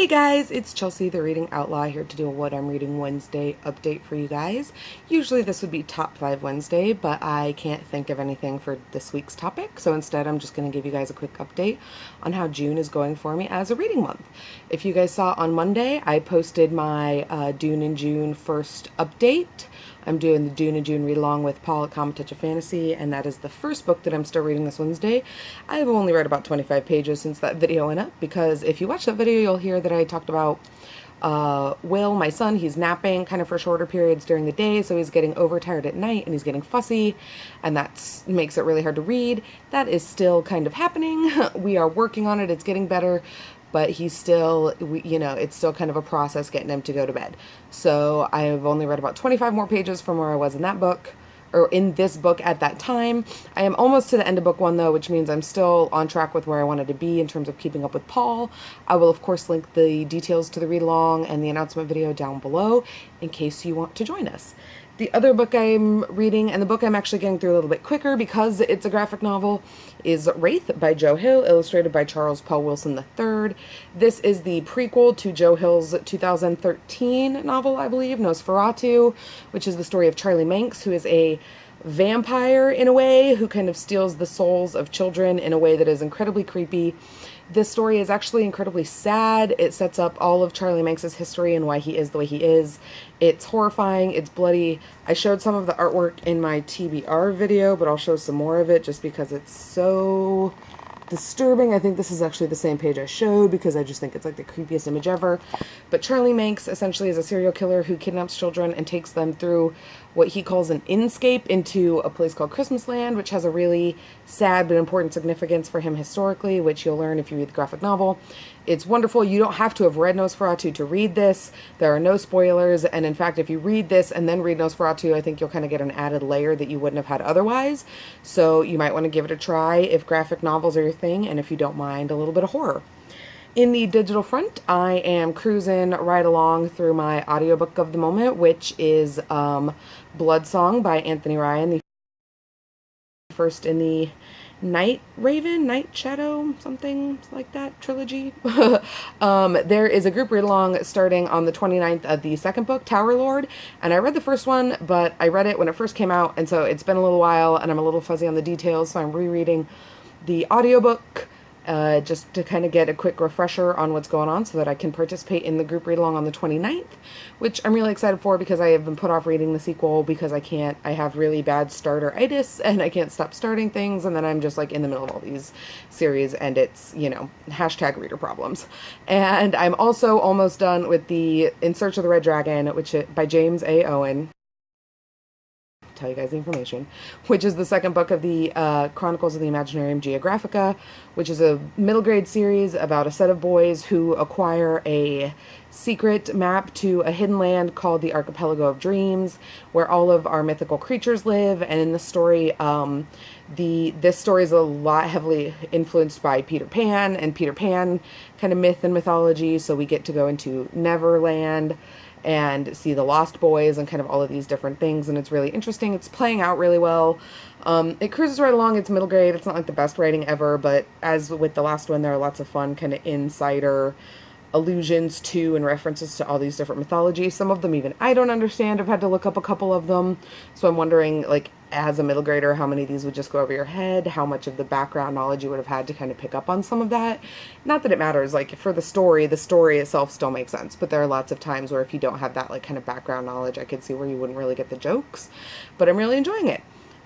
Hey guys, it's Chelsea, the Reading Outlaw, here to do a What I'm Reading Wednesday update for you guys. Usually this would be Top 5 Wednesday, but I can't think of anything for this week's topic, so instead I'm just going to give you guys a quick update on how June is going for me as a reading month. If you guys saw on Monday, I posted my Dune in June first update. I'm doing the Dune and June read along with Paul at Common Touch of Fantasy, and that is the first book that I'm still reading this Wednesday. I have only read about 25 pages since that video went up, because if you watch that video, you'll hear that I talked about Will, my son. He's napping kind of for shorter periods during the day, so he's getting overtired at night and he's getting fussy, and that makes it really hard to read. That is still kind of happening. We are working on it. It's getting better, but he's still, it's still kind of a process getting him to go to bed. So I've only read about 25 more pages from where I was in that book, or in this book at that time. I am almost to the end of book one though, which means I'm still on track with where I wanted to be in terms of keeping up with Paul. I will of course link the details to the read along and the announcement video down below in case you want to join us. The other book I'm reading, and the book I'm actually getting through a little bit quicker because it's a graphic novel, is Wraith by Joe Hill, illustrated by Charles Paul Wilson III. This is the prequel to Joe Hill's 2013 novel, I believe, Nosferatu, which is the story of Charlie Manx, who is a vampire in a way, who kind of steals the souls of children in a way that is incredibly creepy. This story is actually incredibly sad. It sets up all of Charlie Manx's history and why he is the way he is. It's horrifying. It's bloody. I showed some of the artwork in my TBR video, but I'll show some more of it just because it's so disturbing. I think this is actually the same page I showed because I just think it's like the creepiest image ever. But Charlie Manx essentially is a serial killer who kidnaps children and takes them through what he calls an inscape into a place called Christmasland, which has a really sad but important significance for him historically, which you'll learn if you read the graphic novel. It's wonderful. You don't have to have read Nosferatu to read this. There are no spoilers, and in fact, if you read this and then read Nosferatu, I think you'll kind of get an added layer that you wouldn't have had otherwise. So you might want to give it a try if graphic novels are your thing, and if you don't mind a little bit of horror. In the digital front, I am cruising right along through my audiobook of the moment, which is Blood Song by Anthony Ryan, the first in the Night Raven, Night Shadow, something like that trilogy. There is a group read along starting on the 29th of the second book, Tower Lord, and I read the first one, but I read it when it first came out, and so it's been a little while, and I'm a little fuzzy on the details, so I'm rereading the audiobook just to kind of get a quick refresher on what's going on so that I can participate in the group read along on the 29th, which I'm really excited for because I have been put off reading the sequel because I have really bad starteritis and I can't stop starting things, and then I'm just like in the middle of all these series and it's, hashtag reader problems. And I'm also almost done with the In Search of the Red Dragon, which by James A. Owen. Tell you guys the information, which is the second book of the Chronicles of the Imaginarium Geographica, which is a middle grade series about a set of boys who acquire a secret map to a hidden land called the Archipelago of Dreams, where all of our mythical creatures live. And in the story, this story is a lot heavily influenced by Peter Pan and Peter Pan kind of myth and mythology. So we get to go into Neverland and see the Lost Boys and kind of all of these different things, and it's really interesting. It's playing out really well. It cruises right along. It's middle grade. It's not like the best writing ever, but as with the last one, there are lots of fun kind of insider allusions to and references to all these different mythologies. Some of them even I don't understand. I've had to look up a couple of them, so I'm wondering, like, as a middle grader, how many of these would just go over your head, how much of the background knowledge you would have had to kind of pick up on some of that. Not that it matters, like, for the story itself still makes sense, but there are lots of times where if you don't have that, like, kind of background knowledge, I could see where you wouldn't really get the jokes, but I'm really enjoying it.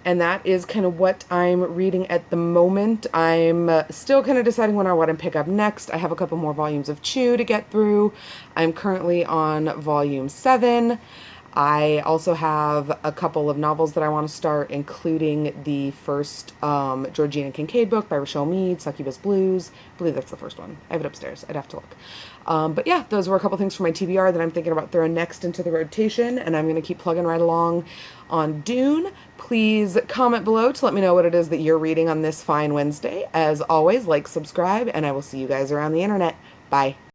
And that is kind of what I'm reading at the moment. I'm still kind of deciding when I want to pick up next. I have a couple more volumes of Chew to get through. I'm currently on volume 7. I also have a couple of novels that I want to start, including the first Georgina Kincaid book by Rochelle Mead, Succubus Blues. I believe that's the first one. I have it upstairs. I'd have to look. But yeah, those were a couple things for my TBR that I'm thinking about throwing next into the rotation, and I'm going to keep plugging right along on Dune. Please comment below to let me know what it is that you're reading on this fine Wednesday. As always, like, subscribe, and I will see you guys around the internet. Bye.